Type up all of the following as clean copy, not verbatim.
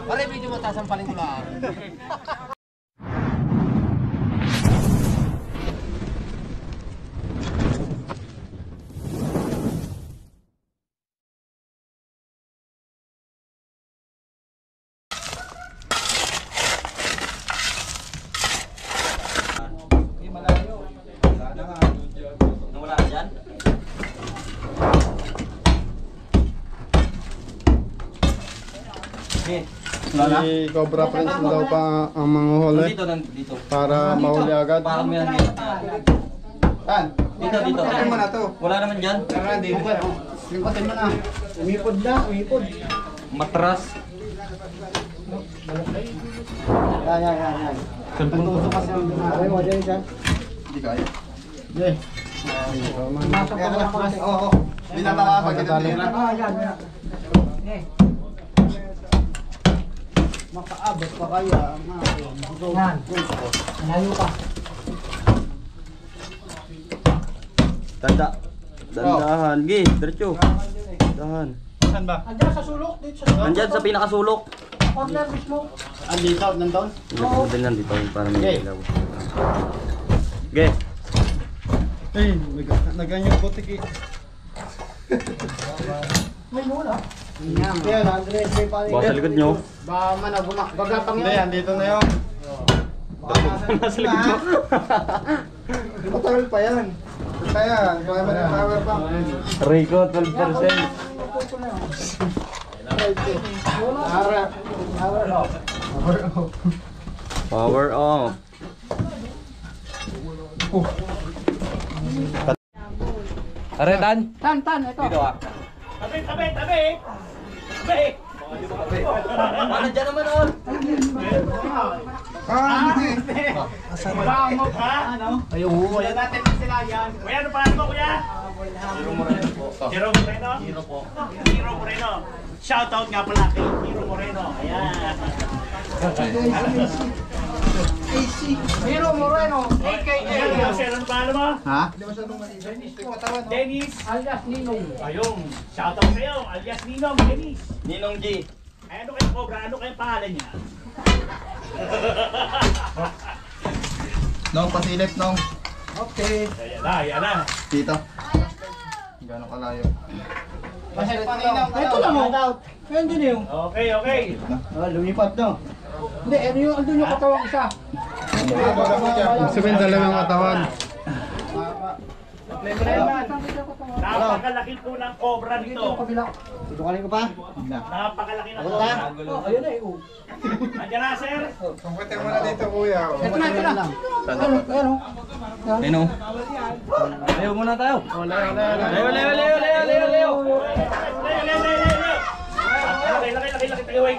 Pare, medyo mataas ang paling ko lang. Si Cobra Prince daw pa ang manguhuli para mahuli agad. Dito. Ano mo na to? Wala naman dyan. Lingkotin mo na. Umipod na, umipod. Matras. Yan. Pantuso kasi ang dumari mo dyan siya. Hindi kaya. Jay. Masok ka na kasi. Oo. Hindi na makakagitali. Yan. Makaabot pa kaya ang yan. Malayo ka. Dandahan. Gi, diretso. Dahan. Saan ba? Andiyan sa sulok, dito sa Nandyan sa pinakasulok. corner mismo. Andito, nandun? Oo. Din dito para may ilaw. Ge. Ay, naganyan putik eh. May mula. Yan, Andres, may paling. Baka sa likod nyo. Ba, bagapang yan. Hindi, andito na yun. Nasa likod nyo. Matagal pa yan. Kaya mo ng power bank. Rico, 12%. Power off. Aretan? Tan, ito. Dito ah. Tabi. Ano dyan naman on? Asama ka? Ayaw, ayan natin sila yan. Kuya, ano pangalan mo, kuya? Hero Moreno po. Hero Moreno? Hero po. Hero Moreno. Shoutout nga pala kay Hero Moreno. Ayan. Hero Moreno, a.k.a. Ano pangalan mo? Ha? Dennis alias Ninong. Ayun, shoutout sa'yo, alias Ninong, Dennis. Ninong G. Ano kayo Cobra? Ano kayo pangalan niya? Nong, pasilip, Nong. Okay. Ayan na. Dito. Gano'ng kalayo? Ito lang mo. Hindi na yung. Okay. Lumipat, no? Hindi, ano yung andun yung katawang isa. Sabihin dalawang katawan. Napakalaki po ng Cobra dito. Tutukalin ko pa? Napakalaki ng Cobra. Ayun na eh. Andiyan na, sir. Pagpatay mo na dito, kuya. Ito na. Ano? Ninong. Ayaw muna tayo. Leo. Laki tayo, wait.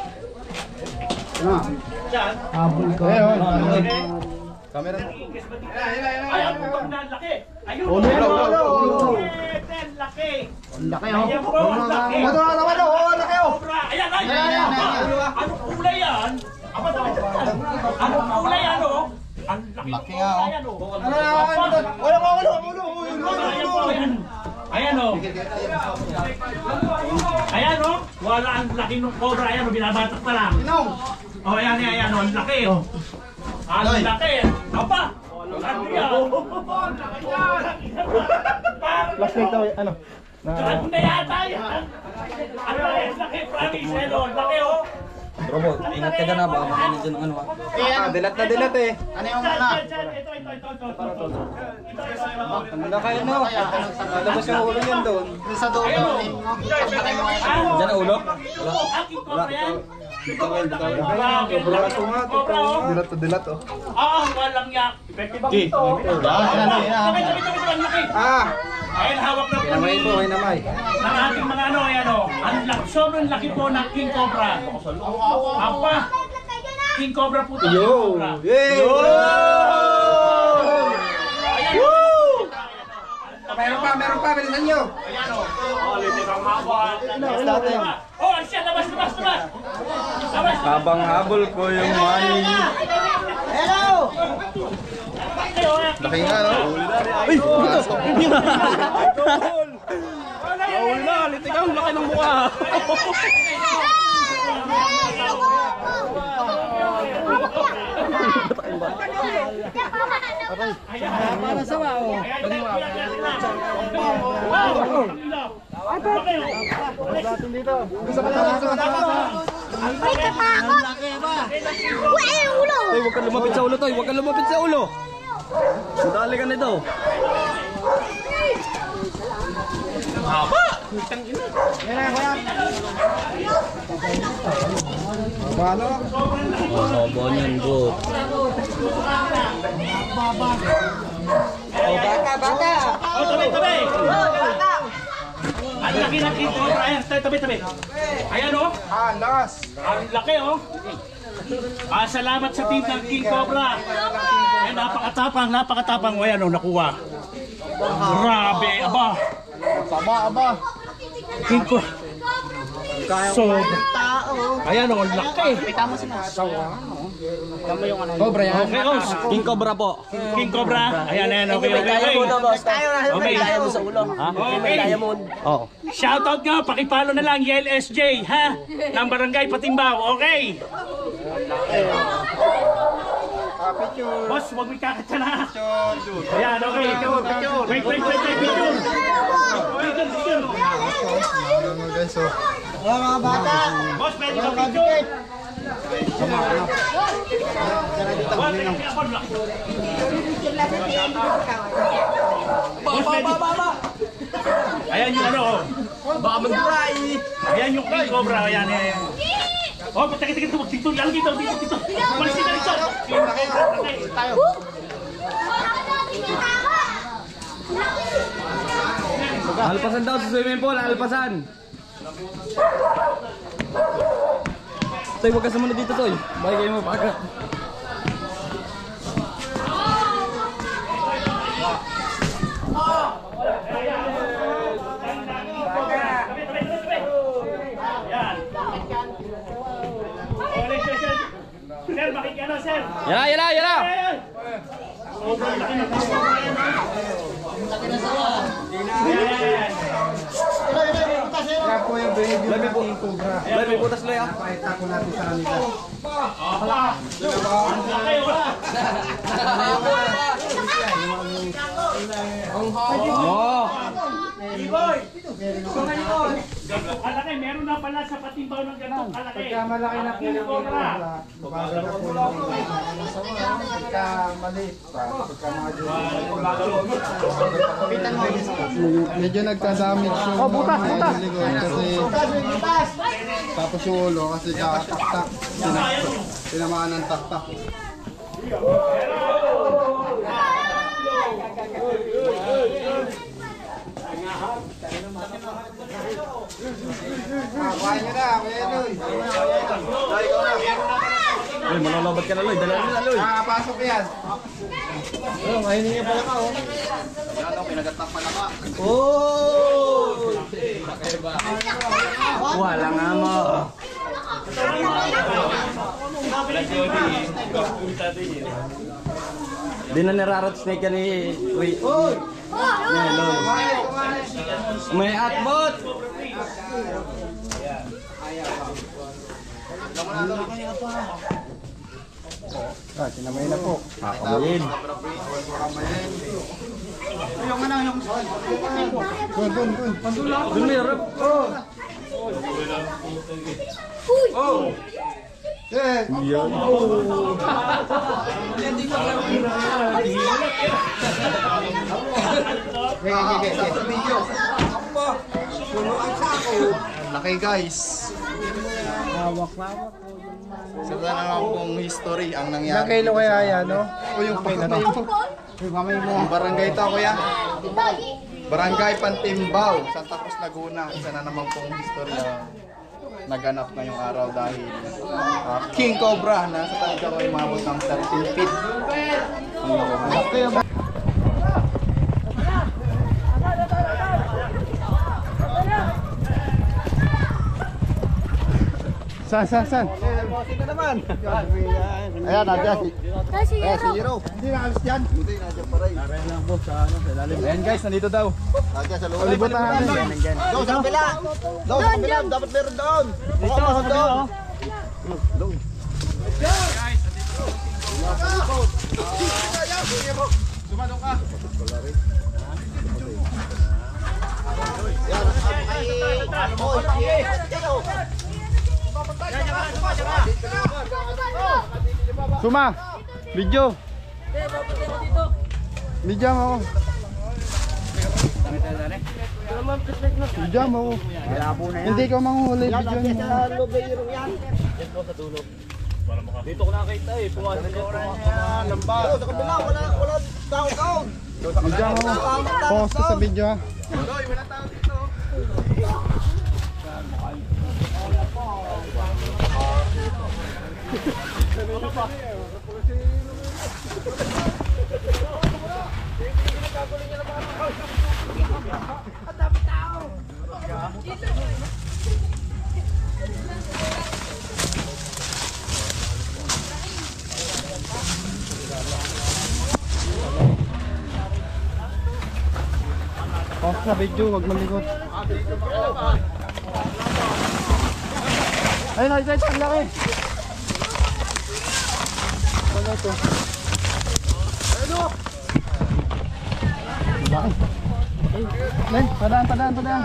Ano? Diyan. Habol ko. Camera. Ay, ang putok na laki. Ayun. Ulo. Laki. Laki, Ayan po, laki. Laki, Cobra. Ayan. Anong kulay yan? Anong kulay yan, oh? Ang laki nga, oh. Ayan, oh. Ayan, oh. Wala ang laki ng Cobra. Ayan, oh. Binabatak pa lang. Oh, ayan, oh. Ang laki, oh. Ang laki. Apa? Ano yan? Plastic daw, ano? Ano na yata yan? Ano yan? Laki, promise. Ang laki, oh. Robot, ingat ka dyan na. Baka makinig dyan ng ano ah. Dilat na dilat eh. Ano yung una? Ito. Ano na kayo, no? Lalabas yung ulo yan doon. Sa doon. Dyan ang ulo? Wala. Yan. Dilat na dilat, oh. Walang yak. Effective ang ito. Ayan, hawak na po Pinamay po, ay namay. ng ating mga ano, ayan o. Sobrang laki po ng King Cobra. Apa? King Cobra po ito. Yo! Yay! Meron pa, bilisan nyo! Ayan o. Litik ang hawak. Ang siya, labas. Habang habol ko yung money. Hello! Laki nga, no? Uy! Bawal na, litigang laki ng mukha. Para sa wow. Dito. Gusto ka lang. Ay, katakot! Uy, ulo! Toy, huwag kang lumapit sa ulo, Toy. Huwag kang lumapit sa ulo. Sudali ka nito. Haba! Yan na, kuya. Balo. Haba niyan, bro. Baka. Oh, tabi! Ang laki ng King Cobra. Ayan, tabi. Ayan oh. Alas. Ang laki oh. Salamat sa team ng King Cobra. Ayan, napakatapang. Ayan oh, nakuha. Grabe, aba. Aba. King Cobra. So, ayan oh, laki. Cobra yan. Okay, oh. King Cobra po. King Cobra. Ayan, okay. May diamond sa ulo. Ha? Okay. Oo. Shoutout nga, pakipalo na lang, Yel SJ, ha? Ng Barangay Patimbaw, okay? Picture. Boss, huwag may kakatsa na. Ayan, okay. Picture. Wait, picture. Picture. Guys, oh. Wala mga bata. Boss, pwede ka picture. Baba. Ayan yung ano, oh. Baka mag-dry. Ayan yung King Cobra, ayan. Oh, patakit wag dito, lalagay dito. Malis ka dito. Tayo. Alpasan daw sa swimming pool, alpasan. Toy, huwag ka sumunod dito, Toy. Bakit kayo mapagat? Sir, makikano, sir. Yala! Sobrang laki ng Kaya po yung baby ng King Cobra. Loy, may butas, Loy, ah. Pakita ko natin sa kanila. Oo. ganito kalaki. Meron na pala sa Patimbaw ng ganito kalaki. Pagka malaki na po King yung Cobra. bago na po yung pagka maliit pa, pagka medyo nagka-damage yung butas. Kasi tapos yung ulo kasi kakataktak, tinamaan ng taktak. Kuhain nyo na, kuya Loy. Loy, malalabat ka na, Loy. Dala nila, Loy. Nakapasok yan. Kainin niya pala ka, oh. Yan, oh, pinagatak pala ka. Oh! Wala nga mo. Di na nirarat snake yan ni... Wait. Yan, Loy. May atbot! Sinamay na po. Kamayin. Dun may harap. Yeah. Yan. Laki guys. Sa na pong history ang nangyari. Ilang kilo kaya yan, no? O yung kamay mo. Yung barangay ito, kuya. Barangay Patimbaw, Santa Cruz, Laguna. Isa na naman pong history naganap ngayong araw dahil King Cobra na sa talaga ko ay mabot ng 13 feet. Ang laki. Saan? Ayan, nandiyan si... Kasi Hero. Hindi nakalis dyan. Buti, nandiyan pa rin. Ayan guys, nandito daw. Nandiyan sa loob. Libutan natin. Doon sa kabila. Doon sa kabila. Dapat meron doon. Dito, sa kabila. Doon. Sumadong ka. Suma, video. Video mo. Video mo. Hindi ka manghuli video mo. Dito ko nakita eh. Puwasan niya. Sa kabila, wala tao. Video mo. Post sa video ha. Post sa video, wag malikot. Ayun, nakita ang laki. Ano ito? Laki. Len, padaan.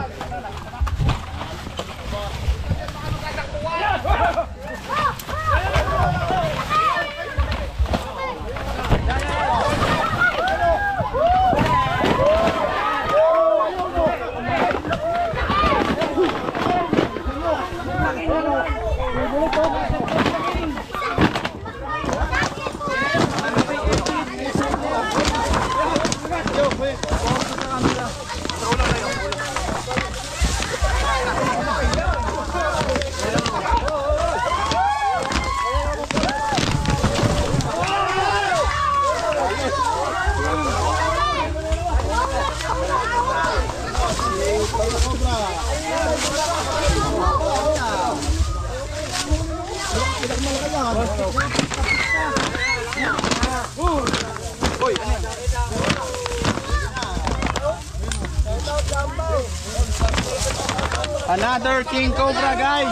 Another King Cobra, guys.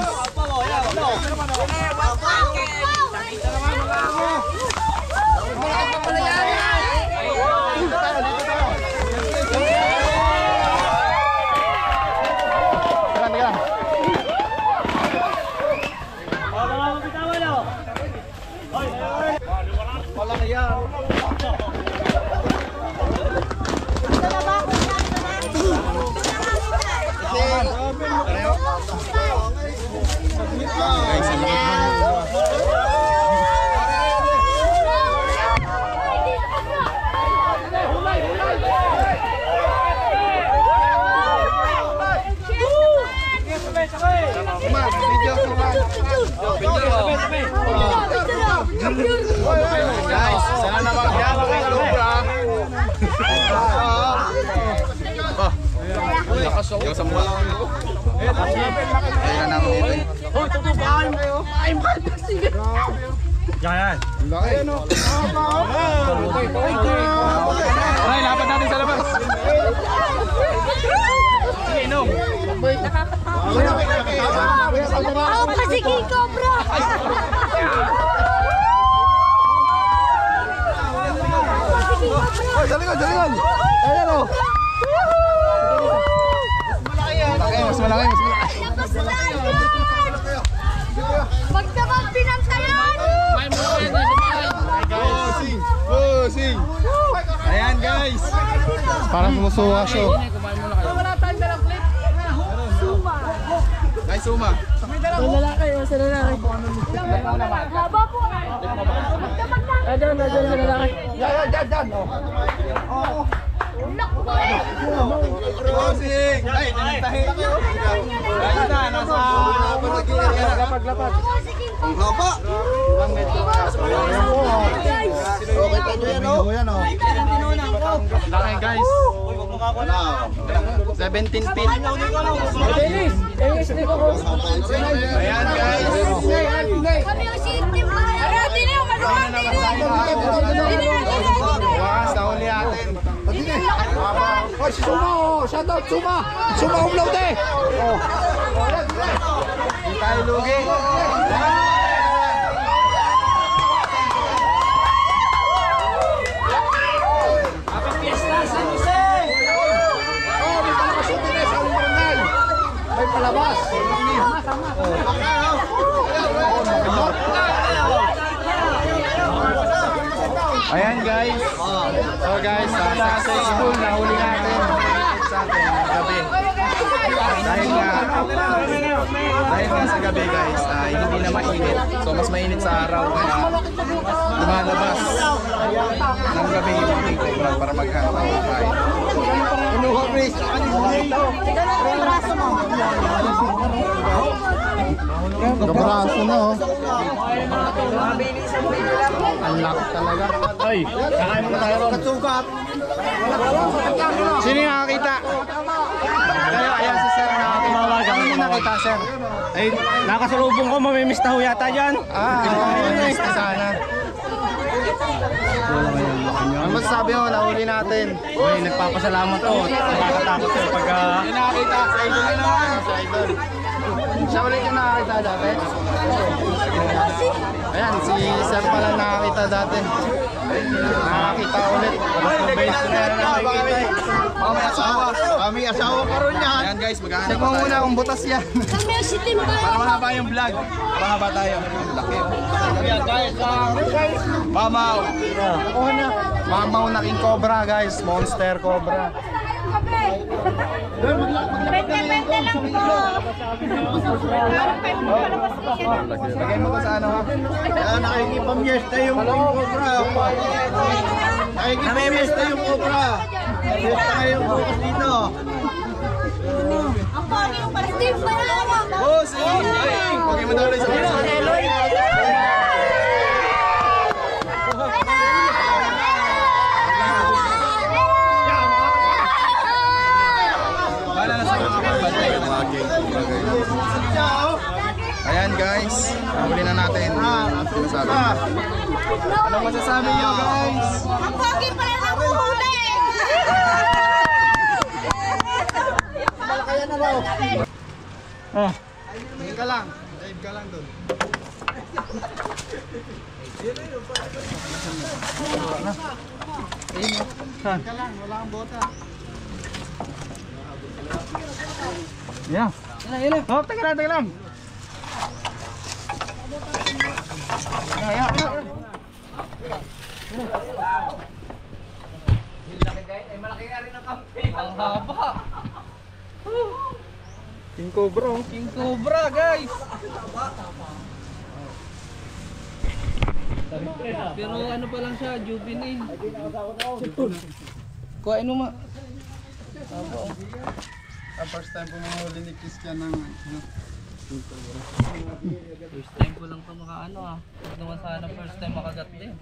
Guys, sana naman yan kay Cobra. Lakas ako. Yung samba. Ayun na namin dito. Hoy, tutubahan kayo. Ay, sige. Yan. Ayun o. Ay, lapat natin sa labas. Inom. Ako pala si King Cobra! Ay, sa likod. Ayan o. Mas malaki. Magdamag pinantayan! Bossing. Ayan guys. Parang sumusuha siya. Wala tayong dalang clip. Guys, suma. Sa lalaki. Haba po. Magdamag na. Adyan sa lalaki. Yan. Bossing. Ay, nanantahin. Guys na, nasa lapag. Ang haba. Okay tayo yan o. Laki guys. 17 feet. Ayan guys. Wakas, nahuli natin. Oh, si Suma, oh. Shout out, Suma. Suma umlaut eh. Oh. Hindi tayo lugi. Oh, may palakasutin eh sa aling barangay. May palabas. Ayan guys. So guys, successful na huli natin. Sa atin gabi. Dahil nga sa gabi guys, hindi na mainit. So mas mainit sa araw kaya lumalabas ng gabi yung mga cobra para magkakaroon tayo. Inuha please. Gabraso na oh. Ang laki talaga. Ay, kakain mo na tayo ron. Sino yung nakakita? Kayo, ayan si sir nakakita. Ano yung nakita sir? Ay, nakasalubong ko, mamimiss na ho yata dyan. Nice na sana. Ano masasabi mo, nahuli natin? Uy, nagpapasalamat ko. Nakakatakot ko pagka... Yung nakakita, sa idol yun naman. Sa idol. Siya ulit yung nakakita dati. Ayan, si sir pala nakakita dati. Nakakita ulit. Mabait ko na yan nakakita eh. May asawa. May asawa pa rin yan. Ayan guys, maghahanap pa tayo. Check muna kung butas yan. Kami ang si Timba. Para mahaba yung vlog. Mahaba tayo. Laki. Mamaw. Mamaw na king cobra guys. Monster cobra. Bente lang po. Lagay mo to sa ano ha? Nakikipamiesta yung cobra. Nakikipamiesta yung cobra. Fiesta ngayon bukas dito. Ang pangin yung pastim pa naman. Oh, sige. Ay, huwag mo daw sa Ayan guys, nahuli na natin. Sinasabi. Anong masasabi nyo guys? Ang pangin pa lang ang huli. Tingin ka lang. Dive ka lang doon. Saan? Ka lang, wala kang bota. Yeah. Oh, teka lang. King Cobra, oh. King Cobra, guys. Pero ano pa lang siya, juvenile. Kuhain mo ma. First time po mahuli ni Christian ng First time ko lang ito makaano ah. Huwag naman sana first time makagat din.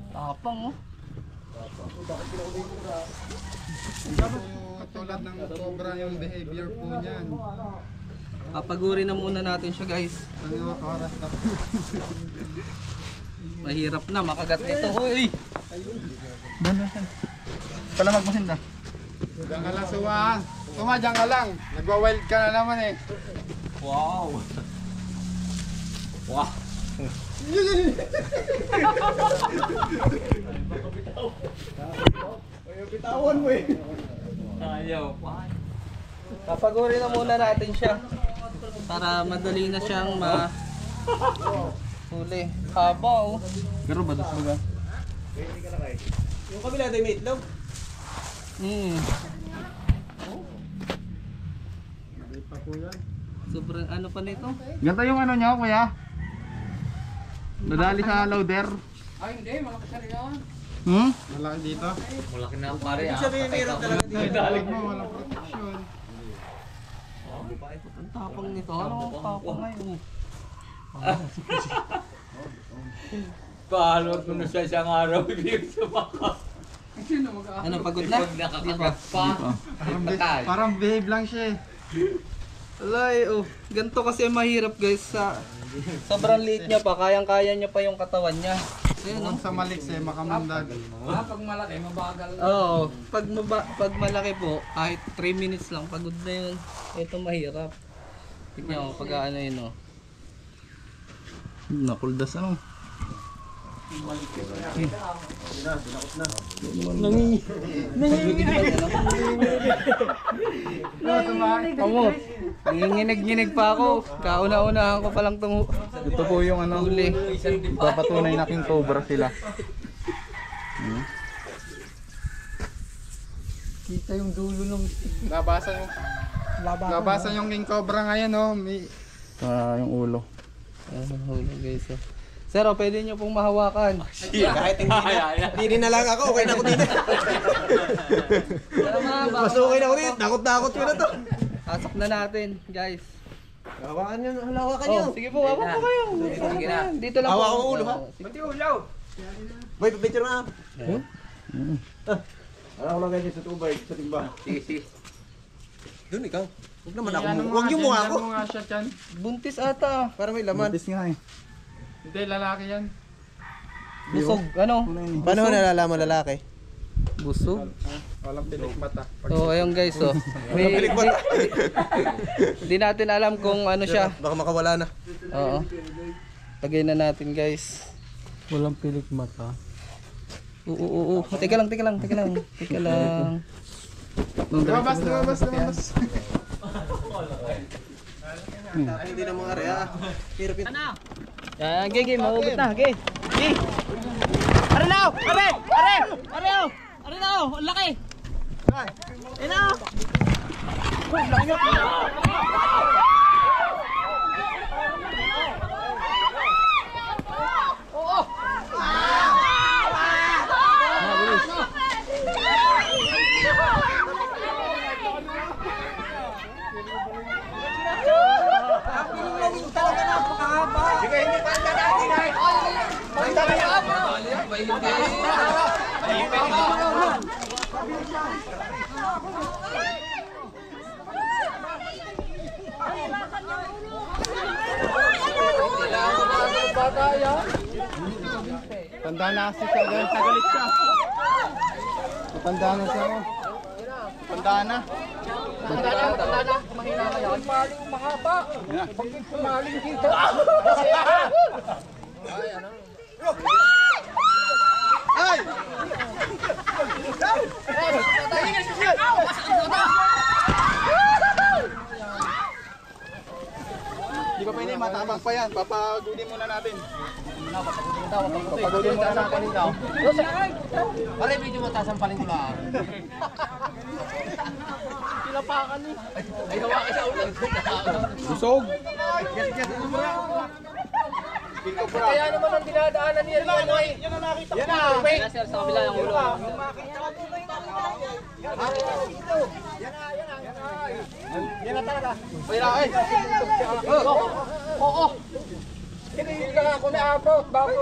Tapang oh. Katulad ng cobra yung behavior po niyan. Papaguri na muna natin siya guys. Mahirap na makagat nito. Uy! Palamag mo sinda. Diyan ka lang suwan. Tuma, diyan ka lang. Nagwa-wild ka na naman eh. Wow! Wow! Bitawan mo eh. Ayaw pa. Papaguri na muna natin siya. Para madali na siyang huli. Haba oh. Garo ba dos baga? Yung kabila tayo may itlog. Sobrang ano pa nito? Ganito yung ano niya, kuya. Nadali sa loader. Ay hindi, malaki sa rin yan. Malaki dito. Malaki na pare ah. Sabihin meron talaga dito. Dalig mo, walang protection. Ang tapang nito. Ano ang tapang ngayon? Paalot mo na sa isang araw, hindi sa baka. Ano, pagod na? Nakakagat pa. Parang behave lang siya eh. Alay, oh. Ganito kasi mahirap guys sa Sobrang liit niya pa, kayang-kaya niya pa yung katawan niya. Kung sa Malix eh, makamundag. Pag malaki, mabagal. Oo, pag malaki po, kahit 3 minutes lang, pagod na yun. Ito mahirap. Tignan mo, pag ano yun, oh. Nakuldas ano? Kamot, nanginginig-nginig pa ako. Kauna-unahan ko palang tungo. Ito po yung ano, Huli. papatunay na king cobra sila. Kita yung dulo ng... Labasan yung king cobra ngayon oh. May... yung ulo. Huli guys, oh. Sir, oh, pwede nyo pong mahawakan. Kahit hindi na lang ako, okay na ako dito. Mas okay na ako dito. Takot-takot ko na to. Pasok na natin, guys. Hawakan nyo, hawakan nyo. Oh, sige po, hawak po kayo. Sige na. Dito lang Hawak po. ang ulo, ha? Oh, sige. Boy, picture na. Ako lang ganyan sa tubay, sa timba. Sige. Doon ikaw. Huwag naman ako. Huwag yung mukha ko. Buntis ata. Para may laman. Matis nga eh. Hindi, lalaki yan. Busog, ano? Paano nalalaman lalaki? Busog. Walang pilik mata. So, ayun guys, oh. Hindi natin alam kung ano siya. Baka makawala na. Oo. Lagay na natin, guys. Walang pilik mata. Oo. Teka lang. Lumabas. Ay, hindi na mga rea. Hirap yun. Yan, gigi, maugot na, gigi. Gigi. Are na, ang laki. Are na. Tanda na kasi siya, ganun tagalit siya. Tanda na siya oh. Tanda na. Mahina na yan. Paling mahaba. Pag pumaling dito. Ay! Di ba pwede, matabang pa yan. Papagudin muna natin. Papagudin muna natin ikaw. Pare, medyo mataas ang paling ko lang. Pilapakan eh. Ay, hawakan sa ulo. Busog. Kaya naman ang dinadaanan niya. Yan ang nakita ko. Yan na. Sir, sa kabila yung ulo. Yan na talaga. Oo. Hindi lang ako naabot. Bakit?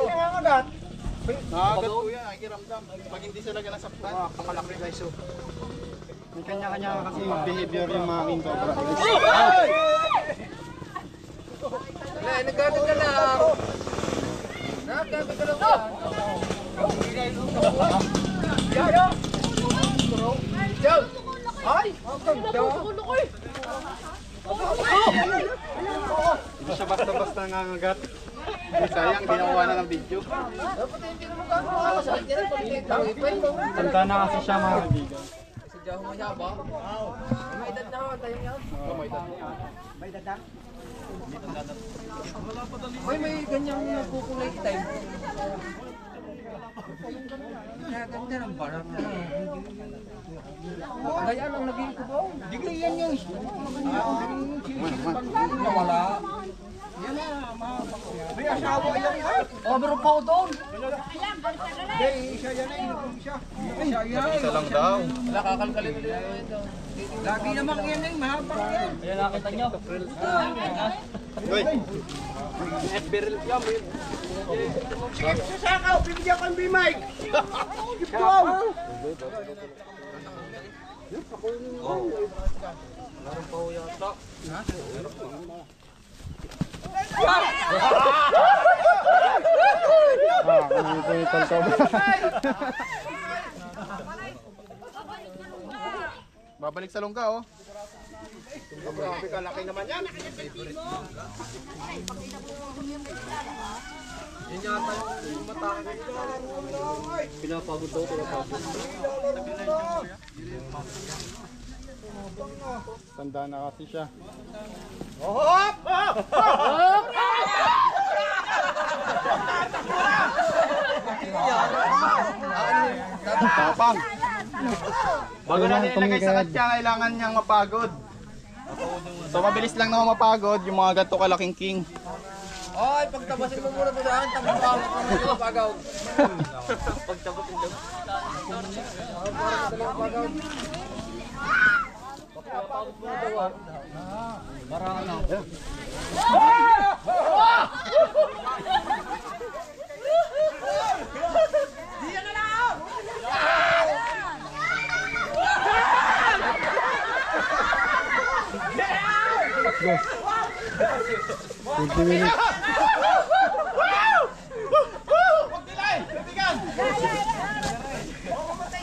Nakagat po yan, nakikiramdam. Pag hindi sila nasaktan. Kamalaki guys, oh. May kanya-kanya kasi behavior yung mga king cobra. Nagkagod ka lang. Nagkagod ka lang. Ay! Hindi siya basta-basta nangangagat. Sayang, ginawa na ng video. Tanda na kasi siya mga kaibigan. May ganyang nakukulay time. Ganda ng barak na. Gaya ang naging ko ba? Digli yan yung nawala. May asawa yan. Oh, meron pa ako doon. Isa lang daw. Nakakalkalin nila ito. Lagi naman yan eh, mahaba yan. Ayan, nakita nyo. Uy! Sige, sasakaw, bibigyan ko ang B-mic. Wow! Ito yung tol cobra. Babalik sa lungga, oh. Grabe ka, laki naman yan. Pinapagod daw, pinapagod. Tanda na kasi siya. Tapang. Bago natin ilagay sa katya, kailangan niyang mapagod. So mabilis lang na mapagod yung mga ganito kalaking king. Ay, pagtabasin mo muna sa akin, tapos ako pagaw. Pagtabasin daw.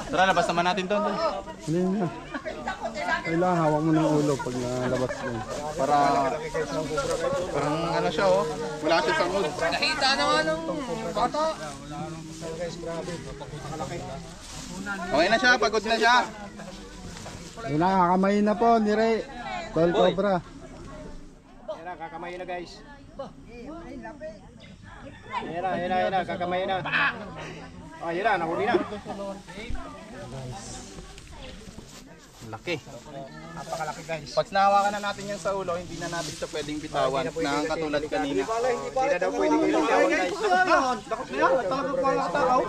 Tara, labas naman natin to. Hindi na. Kailangan hawak mo ng ulo pag nalabas mo. Parang ano siya, oh. Wala siya sa mood. Nakita na nga ng bata. Okay na siya, pagod na siya. Yun na, kakamayin na po ni Ray. Tol cobra. Yan na, kakamayin na guys. Yan na, kakamayin na. Oh, yun na, nahuli na. Laki. Napakalaki guys. Pag nahawakan na natin yan sa ulo, hindi na natin siya pwedeng bitawan. Na katulad kanina. Hindi na daw pwede ilaw guys. Dakot na yan, talagang pangatakaw.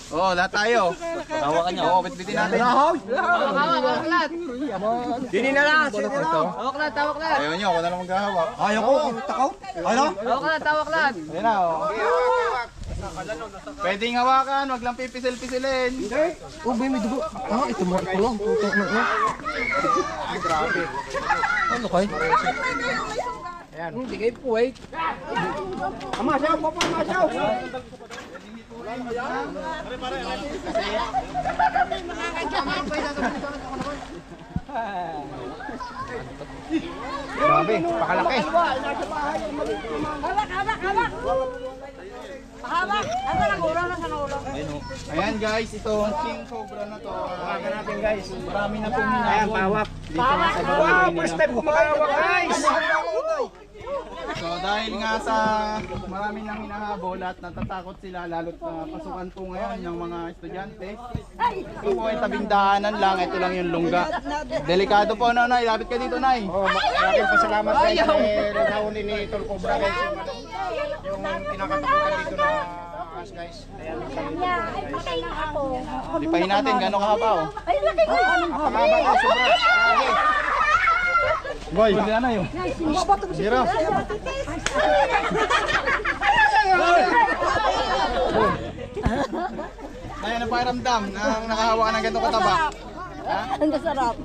Oo, lahat tayo. Hawakan niya. Oo, bitbitin natin. Hawak lahat. Dini na lang. Hawak lahat, hawak lahat. Ayaw niyo, ako na lang maghahawak. Ayaw ko, takaw. Ano? Hawak lahat, hawak lahat. Ayan na, oh. Pwedeng hawakan, wag lang pipisil-pisilin. Oh, may dugo. Ah, ito mo ko lang. Tutok na. Grabe. Ano kay? Ayan. Hindi kayo po eh. Amasaw, papa, amasaw. Grabe, pakalaki. Hawak, hawak, hawak. Hawak. Ano lang, ulo na sa ulo. Ayan guys, itong king cobra na to. Hawakan natin guys. Marami na pong Ayan, hinahabol. pawak. Dito na sa bawah. First time ko makahawak guys. So dahil nga sa marami nang hinahabol at natatakot sila lalo't pasukan po ngayon ng mga estudyante. Ito po ay tabing daanan lang, ito lang yung lungga. Delikado po, no, Nay, lapit ka dito, Nay. Oh, maraming pasalamat guys. Nahuli ni Tol Cobra guys. Yung kinakatakutan dito na ahas guys. Ayan, Ay, patay na ako. Lipahin natin, gano'ng kahaba, oh. Ay, laki ko. napakahaba ko, sobra. Grabe. Boy, na yun. Hira. Nay, ano pakiramdam na nakahawa ka ng ganito kataba? Ang sarap.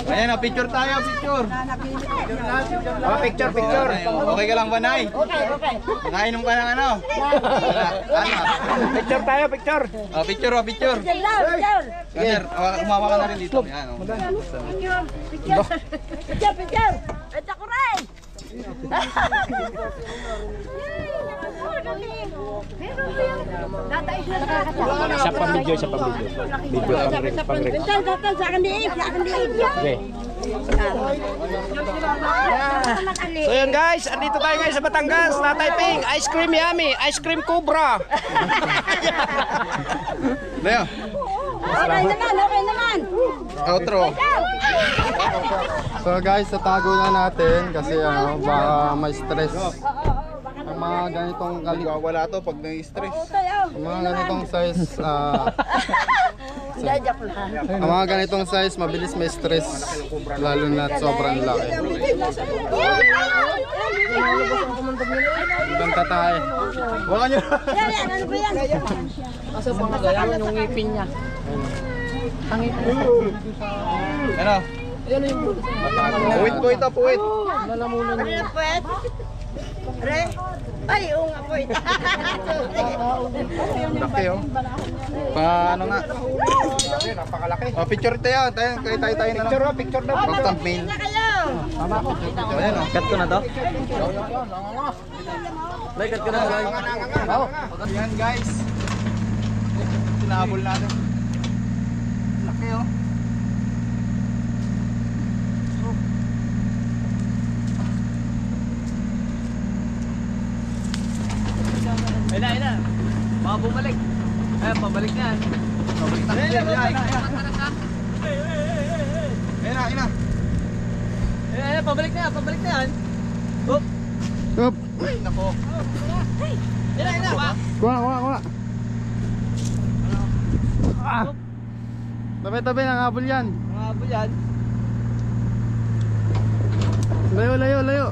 Ayan, oh, picture tayo, picture. Oh, picture, picture. Okay ka lang ba, Nay? Okay, okay. Nakainom ka ng ano? Ano? Picture tayo, picture. Oh, picture, oh, picture. Picture. Sir, umawa ka na rin dito. Yan, oh. Picture. Picture, picture. Ito ko rin. Isa pa video, isa pa video. Video pang-rec. Sa akin diin, sa akin diin. Okay. So yun guys, andito tayo guys sa Batangas, Tatay Ping, Ice Cream Yummy, Ice Cream Cobra. Leo, Okay naman, okay naman. outro. So guys, tatago na natin kasi baka may stress. Ang mga ganitong Wala to pag nai-stress. ang mga ganitong size Jajak lang. ang mga ganitong size mabilis may stress lalo na sobrang laki. Ibang tatay. Wala nyo. Yan, ano ba yan? Kaso pang gaya yung ngipin niya. Ano? Puwit po ito, puwit. Ano yung puwet? Re? Ay, oo nga puwet. Laki oh. Paano nga? Napakalaki. Oh, picture tayo. Tayo na lang. Picture, picture daw. Pang thumbnail. Na kayo! Ayan oh. Cut ko na to? May cut ko na guys. Yan guys. Tinahabol natin. Laki oh. Ayun na. Baka bumalik. Ayan, pabalik na yan. Pabalik na. Ayan na. Ayan, pabalik na yan. Up. Ay, nako. Ayun na. Kuha. Tabi, nangahabol yan. Mga abo yan. Layo.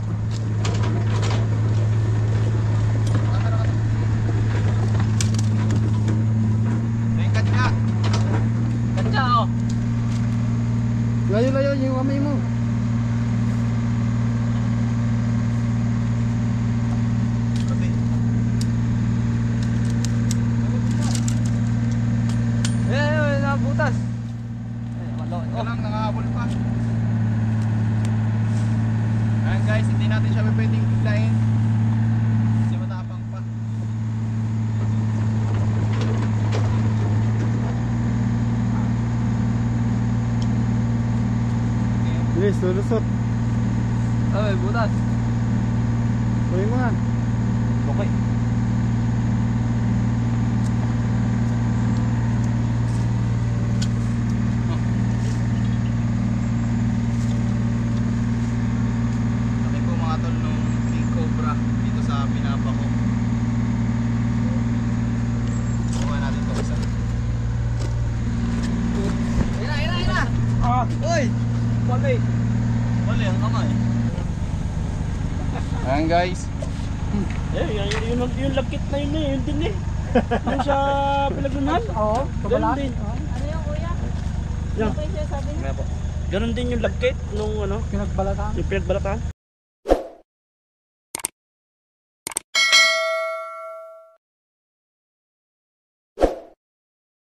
Tingkat ka. Katsa oh. Layo yung kamay mo. Ayun, nabutas. Ito lang, nangahabol pa. Ayan guys, hindi natin siya pwedeng biglayin. Kasi matapang pa. Yes, lulusot. Ay, butas. Uy mo nga. Okay. Laki po mga tol nung King Cobra dito sa Pinapa ko. Kuha natin ito isa. Ayun na. Uy! Pali. Pali, ang kamay. Ayan guys. Yung lagkit na yun yun din eh. Yung sa Palagunan. Oo, ganun din. Ano yung kuya? Yan. Ano yung sabi niya? Ganun din yung lagkit nung ano. Pinagbalatan. Yung pinagbalatan.